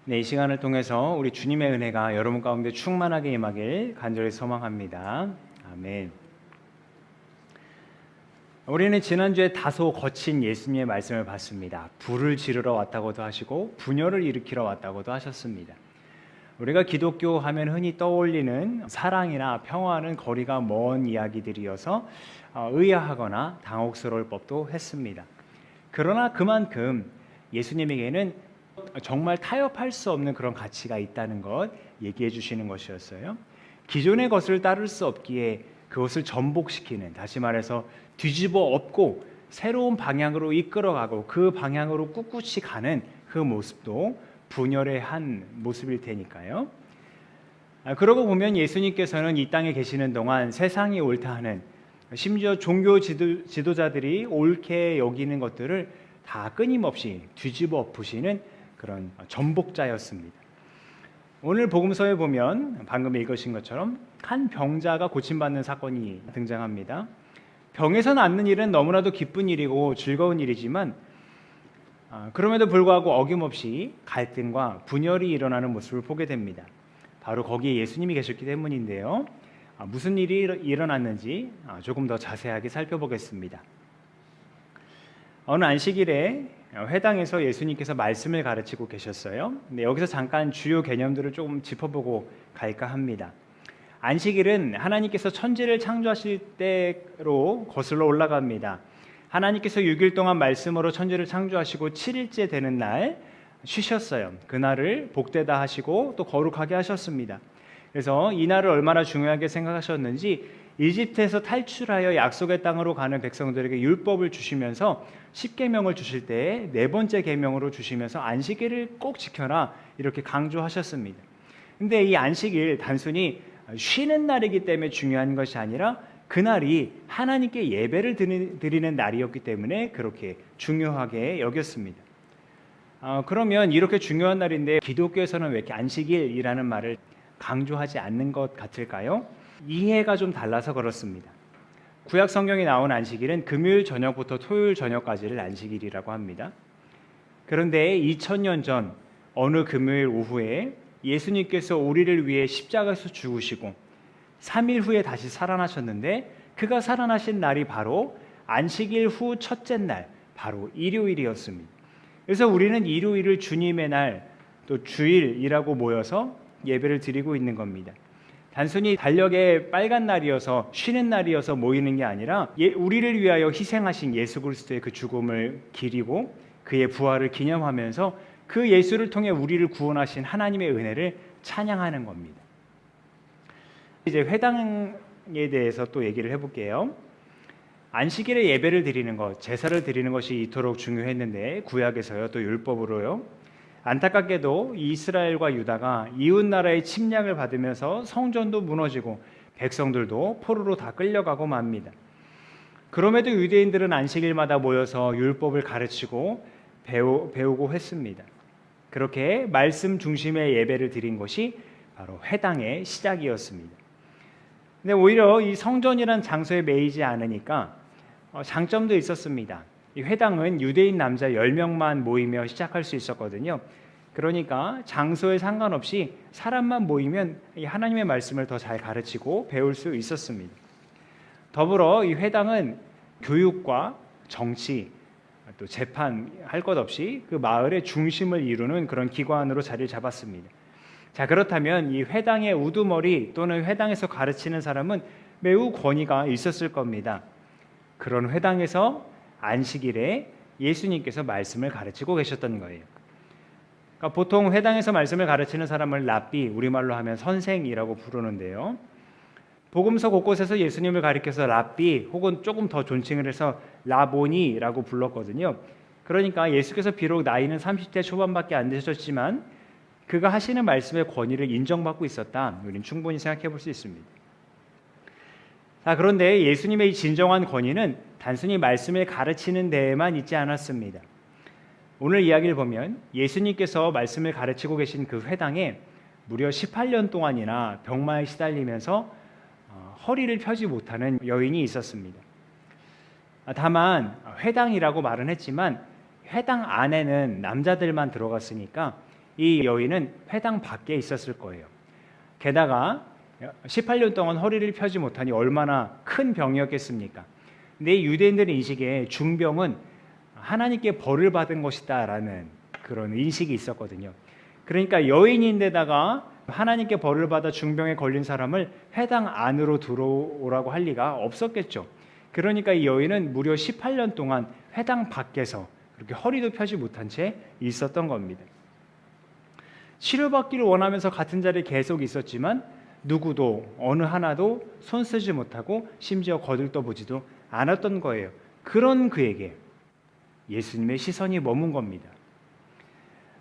네, 이 시간을 통해서 우리 주님의 은혜가 여러분 가운데 충만하게 임하길 간절히 소망합니다. 아멘. 우리는 지난주에 다소 거친 예수님의 말씀을 봤습니다. 불을 지르러 왔다고도 하시고 분열을 일으키러 왔다고도 하셨습니다. 우리가 기독교 하면 흔히 떠올리는 사랑이나 평화는 거리가 먼 이야기들이어서 의아하거나 당혹스러울 법도 했습니다. 그러나 그만큼 예수님에게는 정말 타협할 수 없는 그런 가치가 있다는 것 얘기해 주시는 것이었어요. 기존의 것을 따를 수 없기에 그것을 전복시키는, 다시 말해서 뒤집어 엎고 새로운 방향으로 이끌어가고 그 방향으로 꿋꿋이 가는 그 모습도 분열의 한 모습일 테니까요. 그러고 보면 예수님께서는 이 땅에 계시는 동안 세상이 옳다 하는, 심지어 종교 지도자들이 옳게 여기는 것들을 다 끊임없이 뒤집어 엎으시는 그런 전복자였습니다. 오늘 복음서에 보면 방금 읽으신 것처럼 한 병자가 고침받는 사건이 등장합니다. 병에서 낫는 일은 너무나도 기쁜 일이고 즐거운 일이지만 그럼에도 불구하고 어김없이 갈등과 분열이 일어나는 모습을 보게 됩니다. 바로 거기에 예수님이 계셨기 때문인데요. 무슨 일이 일어났는지 조금 더 자세하게 살펴보겠습니다. 어느 안식일에 회당에서 예수님께서 말씀을 가르치고 계셨어요. 근데 여기서 잠깐 주요 개념들을 조금 짚어보고 갈까 합니다. 안식일은 하나님께서 천지를 창조하실 때로 거슬러 올라갑니다. 하나님께서 6일 동안 말씀으로 천지를 창조하시고 7일째 되는 날 쉬셨어요. 그날을 복되다 하시고 또 거룩하게 하셨습니다. 그래서 이 날을 얼마나 중요하게 생각하셨는지 이집트에서 탈출하여 약속의 땅으로 가는 백성들에게 율법을 주시면서 10계명을 주실 때 네 번째 계명으로 주시면서 안식일을 꼭 지켜라 이렇게 강조하셨습니다. 근데 이 안식일 단순히 쉬는 날이기 때문에 중요한 것이 아니라 그날이 하나님께 예배를 드리는 날이었기 때문에 그렇게 중요하게 여겼습니다. 그러면 이렇게 중요한 날인데 기독교에서는 왜 이렇게 안식일이라는 말을 강조하지 않는 것 같을까요? 이해가 좀 달라서 그렇습니다. 구약 성경에 나온 안식일은 금요일 저녁부터 토요일 저녁까지를 안식일이라고 합니다. 그런데 2000년 전 어느 금요일 오후에 예수님께서 우리를 위해 십자가에서 죽으시고 3일 후에 다시 살아나셨는데 그가 살아나신 날이 바로 안식일 후 첫째 날, 바로 일요일이었습니다. 그래서 우리는 일요일을 주님의 날, 또 주일이라고 모여서 예배를 드리고 있는 겁니다. 단순히 달력의 빨간 날이어서 쉬는 날이어서 모이는 게 아니라 우리를 위하여 희생하신 예수 그리스도의 그 죽음을 기리고 그의 부활을 기념하면서 그 예수를 통해 우리를 구원하신 하나님의 은혜를 찬양하는 겁니다. 이제 회당에 대해서 또 얘기를 해볼게요. 안식일에 예배를 드리는 것, 제사를 드리는 것이 이토록 중요했는데 구약에서요, 또 율법으로요. 안타깝게도 이스라엘과 유다가 이웃 나라의 침략을 받으면서 성전도 무너지고 백성들도 포로로 다 끌려가고 맙니다. 그럼에도 유대인들은 안식일마다 모여서 율법을 가르치고 배우고 했습니다. 그렇게 말씀 중심의 예배를 드린 것이 바로 회당의 시작이었습니다. 근데 오히려 이 성전이란 장소에 매이지 않으니까 장점도 있었습니다. 이 회당은 유대인 남자 10명만 모이며 시작할 수 있었거든요. 그러니까 장소에 상관없이 사람만 모이면 이 하나님의 말씀을 더 잘 가르치고 배울 수 있었습니다. 더불어 이 회당은 교육과 정치, 또 재판 할 것 없이 그 마을의 중심을 이루는 그런 기관으로 자리를 잡았습니다. 자, 그렇다면 이 회당의 우두머리 또는 회당에서 가르치는 사람은 매우 권위가 있었을 겁니다. 그런 회당에서 안식일에 예수님께서 말씀을 가르치고 계셨던 거예요. 그러니까 보통 회당에서 말씀을 가르치는 사람을 랍비, 우리말로 하면 선생이라고 부르는데요. 복음서 곳곳에서 예수님을 가리켜서 랍비 혹은 조금 더 존칭을 해서 라보니라고 불렀거든요. 그러니까 예수께서 비록 나이는 30대 초반밖에 안 되셨지만 그가 하시는 말씀의 권위를 인정받고 있었다. 우리는 충분히 생각해 볼 수 있습니다. 자, 그런데 예수님의 이 진정한 권위는 단순히 말씀을 가르치는 데에만 있지 않았습니다. 오늘 이야기를 보면 예수님께서 말씀을 가르치고 계신 그 회당에 무려 18년 동안이나 병마에 시달리면서 허리를 펴지 못하는 여인이 있었습니다. 다만 회당이라고 말은 했지만 회당 안에는 남자들만 들어갔으니까 이 여인은 회당 밖에 있었을 거예요. 게다가 18년 동안 허리를 펴지 못하니 얼마나 큰 병이었겠습니까? 근데 이 유대인들의 인식에 중병은 하나님께 벌을 받은 것이다라는 그런 인식이 있었거든요. 그러니까 여인인데다가 하나님께 벌을 받아 중병에 걸린 사람을 회당 안으로 들어오라고 할 리가 없었겠죠. 그러니까 이 여인은 무려 18년 동안 회당 밖에서 그렇게 허리도 펴지 못한 채 있었던 겁니다. 치료받기를 원하면서 같은 자리에 계속 있었지만 누구도 어느 하나도 손 쓰지 못하고 심지어 거들떠보지도 않았던 거예요. 그런 그에게 예수님의 시선이 머문 겁니다.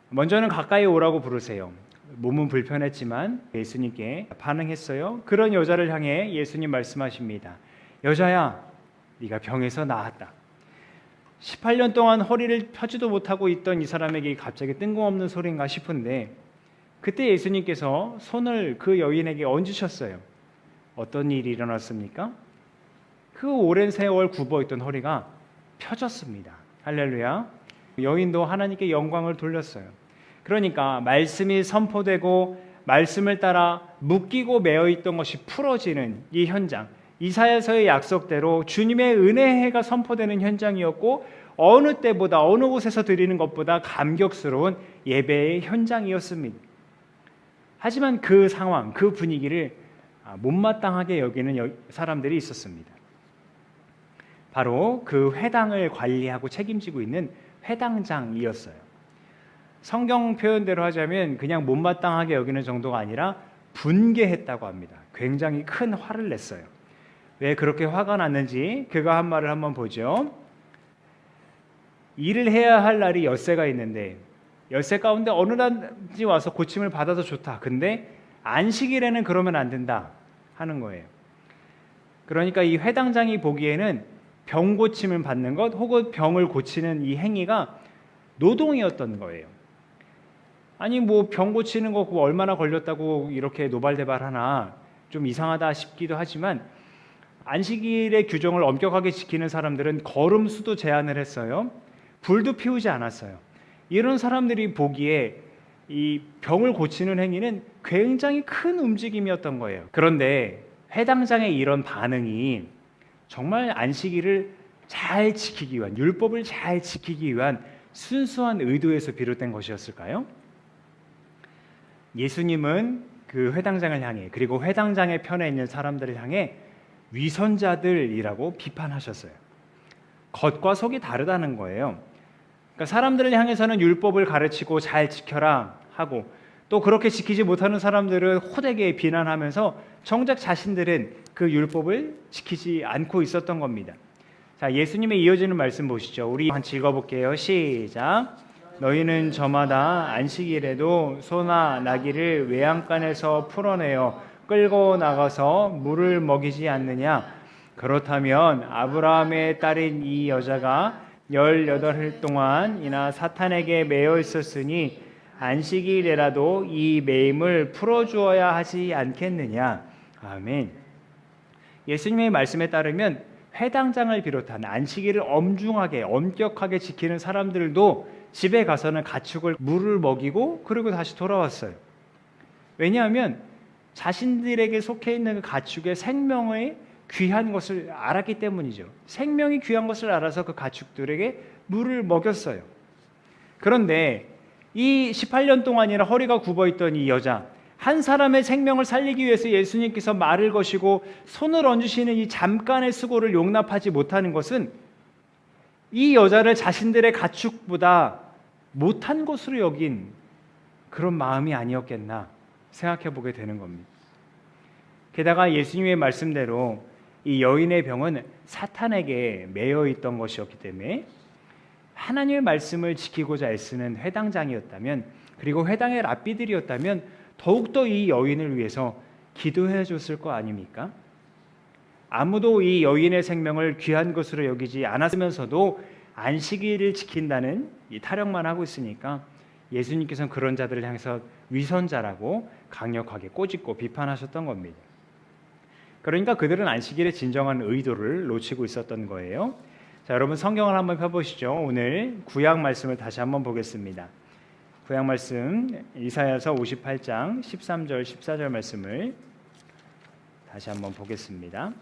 먼저는 가까이 오라고 부르세요. 몸은 불편했지만 예수님께 반응했어요. 그런 여자를 향해 예수님 말씀하십니다. 여자야, 네가 병에서 나았다. 18년 동안 허리를 펴지도 못하고 있던 이 사람에게 갑자기 뜬금없는 소리인가 싶은데 그때 예수님께서 손을 그 여인에게 얹으셨어요. 어떤 일이 일어났습니까? 그 오랜 세월 굽어있던 허리가 펴졌습니다. 할렐루야. 여인도 하나님께 영광을 돌렸어요. 그러니까 말씀이 선포되고 말씀을 따라 묶이고 매어있던 것이 풀어지는 이 현장, 이사야서의 약속대로 주님의 은혜의 해가 선포되는 현장이었고 어느 때보다 어느 곳에서 드리는 것보다 감격스러운 예배의 현장이었습니다. 하지만 그 상황, 그 분위기를 못마땅하게 여기는 사람들이 있었습니다. 바로 그 회당을 관리하고 책임지고 있는 회당장이었어요. 성경 표현대로 하자면 그냥 못마땅하게 여기는 정도가 아니라 분개했다고 합니다. 굉장히 큰 화를 냈어요. 왜 그렇게 화가 났는지 그가 한 말을 한번 보죠. 일을 해야 할 날이 엿새가 있는데 엿새 가운데 어느 날이 와서 고침을 받아도 좋다. 근데 안식일에는 그러면 안 된다 하는 거예요. 그러니까 이 회당장이 보기에는 병 고침을 받는 것 혹은 병을 고치는 이 행위가 노동이었던 거예요. 아니 뭐 병 고치는 거 얼마나 걸렸다고 이렇게 노발대발하나 좀 이상하다 싶기도 하지만 안식일의 규정을 엄격하게 지키는 사람들은 걸음 수도 제한을 했어요. 불도 피우지 않았어요. 이런 사람들이 보기에 이 병을 고치는 행위는 굉장히 큰 움직임이었던 거예요. 그런데 회당장의 이런 반응이 정말 안식일을 잘 지키기 위한, 율법을 잘 지키기 위한 순수한 의도에서 비롯된 것이었을까요? 예수님은 그 회당장을 향해 그리고 회당장의 편에 있는 사람들을 향해 위선자들이라고 비판하셨어요. 겉과 속이 다르다는 거예요. 그러니까 사람들을 향해서는 율법을 가르치고 잘 지켜라 하고 또 그렇게 지키지 못하는 사람들은 호되게 비난하면서 정작 자신들은 그 율법을 지키지 않고 있었던 겁니다. 자, 예수님의 이어지는 말씀 보시죠. 우리 한번 읽어볼게요. 시작. 너희는 저마다 안식일에도 소나 나귀를 외양간에서 풀어내어 끌고 나가서 물을 먹이지 않느냐? 그렇다면 아브라함의 딸인 이 여자가 18일 동안이나 사탄에게 매여 있었으니 안식일에라도 이 매임을 풀어주어야 하지 않겠느냐? 아멘. 예수님의 말씀에 따르면 회당장을 비롯한 안식일을 엄중하게 엄격하게 지키는 사람들도 집에 가서는 가축을 물을 먹이고 그리고 다시 돌아왔어요. 왜냐하면 자신들에게 속해 있는 그 가축의 생명의 귀한 것을 알았기 때문이죠. 생명이 귀한 것을 알아서 그 가축들에게 물을 먹였어요. 그런데 이 18년 동안이나 허리가 굽어있던 이 여자, 한 사람의 생명을 살리기 위해서 예수님께서 말을 거시고 손을 얹으시는 이 잠깐의 수고를 용납하지 못하는 것은 이 여자를 자신들의 가축보다 못한 것으로 여긴 그런 마음이 아니었겠나 생각해 보게 되는 겁니다. 게다가 예수님의 말씀대로 이 여인의 병은 사탄에게 매여 있던 것이었기 때문에 하나님의 말씀을 지키고자 애쓰는 회당장이었다면 그리고 회당의 랍비들이었다면 더욱더 이 여인을 위해서 기도해 줬을 거 아닙니까? 아무도 이 여인의 생명을 귀한 것으로 여기지 않았으면서도 안식일을 지킨다는 이 타령만 하고 있으니까 예수님께서는 그런 자들을 향해서 위선자라고 강력하게 꼬집고 비판하셨던 겁니다. 그러니까 그들은 안식일의 진정한 의도를 놓치고 있었던 거예요. 자, 여러분 성경을 한번 펴보시죠. 오늘 구약 말씀을 다시 한번 보겠습니다. 구약 말씀 이사야서 58장 13절 14절 말씀을 다시 한번 보겠습니다.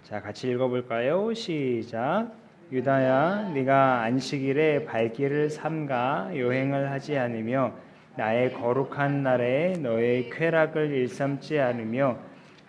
자, 같이 읽어볼까요? 시작. 유다야, 네가 안식일에 발길을 삼가 여행을 하지 않으며 나의 거룩한 날에 너의 쾌락을 일삼지 않으며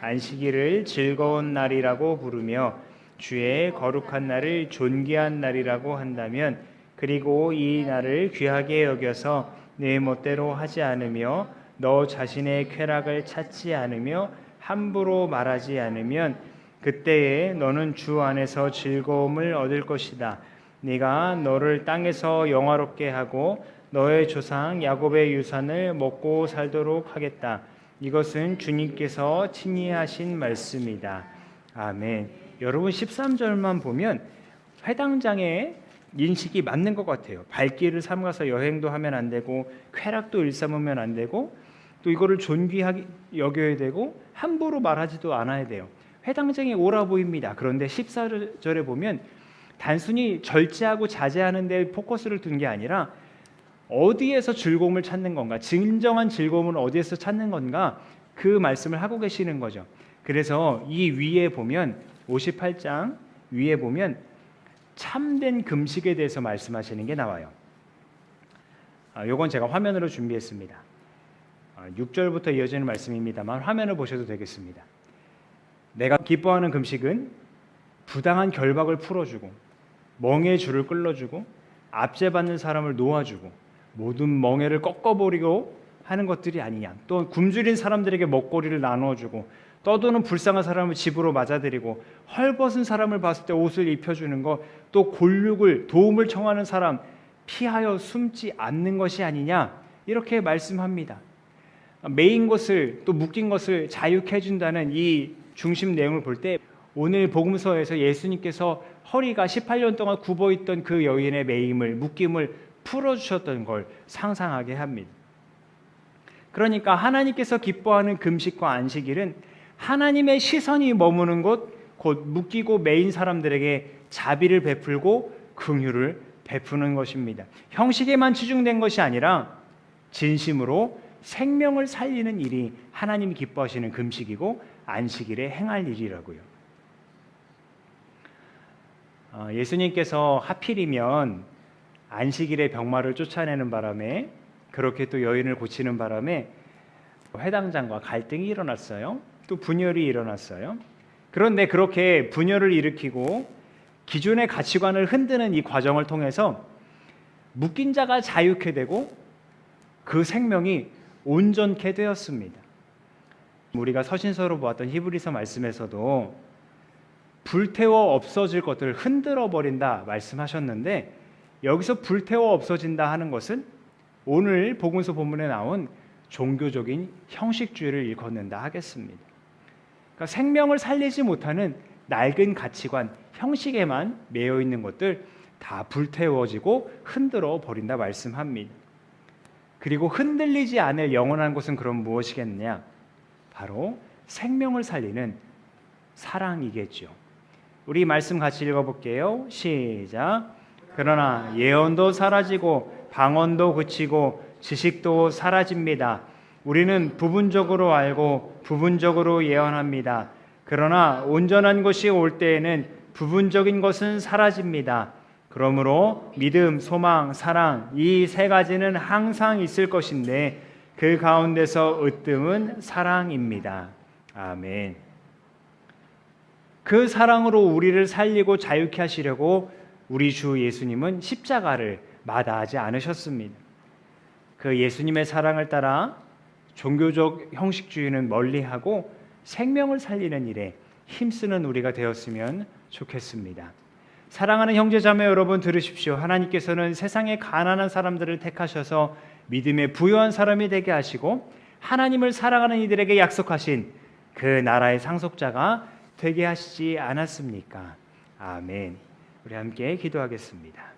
안식일을 즐거운 날이라고 부르며 주의 거룩한 날을 존귀한 날이라고 한다면, 그리고 이 날을 귀하게 여겨서 내 멋대로 하지 않으며 너 자신의 쾌락을 찾지 않으며 함부로 말하지 않으면 그때에 너는 주 안에서 즐거움을 얻을 것이다. 네가 너를 땅에서 영화롭게 하고 너의 조상 야곱의 유산을 먹고 살도록 하겠다. 이것은 주님께서 친히 하신 말씀이다. 아멘. 여러분 13절만 보면 회당장의 인식이 맞는 것 같아요. 발길을 삼가서 여행도 하면 안 되고 쾌락도 일삼으면 안 되고 또 이거를 존귀하게 여겨야 되고 함부로 말하지도 않아야 돼요. 회당장이 옳아 보입니다. 그런데 14절에 보면 단순히 절제하고 자제하는 데 포커스를 둔 게 아니라 어디에서 즐거움을 찾는 건가, 진정한 즐거움을 어디에서 찾는 건가, 그 말씀을 하고 계시는 거죠. 그래서 이 위에 보면 58장 위에 보면 참된 금식에 대해서 말씀하시는 게 나와요. 요건 제가 화면으로 준비했습니다. 6절부터 이어지는 말씀입니다만 화면을 보셔도 되겠습니다. 내가 기뻐하는 금식은 부당한 결박을 풀어주고 멍에의 줄을 끌어주고 압제받는 사람을 놓아주고 모든 멍에를 꺾어버리고 하는 것들이 아니냐. 또 굶주린 사람들에게 먹거리를 나누어주고 떠도는 불쌍한 사람을 집으로 맞아들이고 헐벗은 사람을 봤을 때 옷을 입혀주는 것, 또 골육을 도움을 청하는 사람 피하여 숨지 않는 것이 아니냐, 이렇게 말씀합니다. 메인 것을 또 묶인 것을 자유케 해준다는 이 중심 내용을 볼 때 오늘 복음서에서 예수님께서 허리가 18년 동안 굽어있던 그 여인의 매임을 묶임을 풀어주셨던 걸 상상하게 합니다. 그러니까 하나님께서 기뻐하는 금식과 안식일은 하나님의 시선이 머무는 곳, 곧 묶이고 매인 사람들에게 자비를 베풀고 긍휼을 베푸는 것입니다. 형식에만 치중된 것이 아니라 진심으로 생명을 살리는 일이 하나님이 기뻐하시는 금식이고 안식일에 행할 일이라고요. 예수님께서 하필이면 안식일에 병마를 쫓아내는 바람에, 그렇게 또 여인을 고치는 바람에 회당장과 갈등이 일어났어요. 또 분열이 일어났어요. 그런데 그렇게 분열을 일으키고 기존의 가치관을 흔드는 이 과정을 통해서 묶인 자가 자유케 되고 그 생명이 온전케 되었습니다. 우리가 서신서로 보았던 히브리서 말씀에서도 불태워 없어질 것들을 흔들어 버린다 말씀하셨는데, 여기서 불태워 없어진다 하는 것은 오늘 복음서 본문에 나온 종교적인 형식주의를 일컫는다 하겠습니다. 그러니까 생명을 살리지 못하는 낡은 가치관, 형식에만 매여 있는 것들 다 불태워지고 흔들어 버린다 말씀합니다. 그리고 흔들리지 않을 영원한 것은 그럼 무엇이겠느냐? 바로 생명을 살리는 사랑이겠죠. 우리 말씀 같이 읽어볼게요. 시작. 그러나 예언도 사라지고 방언도 그치고 지식도 사라집니다. 우리는 부분적으로 알고 부분적으로 예언합니다. 그러나 온전한 것이 올 때에는 부분적인 것은 사라집니다. 그러므로 믿음, 소망, 사랑, 이 세 가지는 항상 있을 것인데 그 가운데서 으뜸은 사랑입니다. 아멘. 그 사랑으로 우리를 살리고 자유케 하시려고 우리 주 예수님은 십자가를 마다하지 않으셨습니다. 그 예수님의 사랑을 따라 종교적 형식주의는 멀리하고 생명을 살리는 일에 힘쓰는 우리가 되었으면 좋겠습니다. 사랑하는 형제자매 여러분, 들으십시오. 하나님께서는 세상의 가난한 사람들을 택하셔서 믿음에 부유한 사람이 되게 하시고 하나님을 사랑하는 이들에게 약속하신 그 나라의 상속자가 되게 하시지 않았습니까? 아멘. 우리 함께 기도하겠습니다.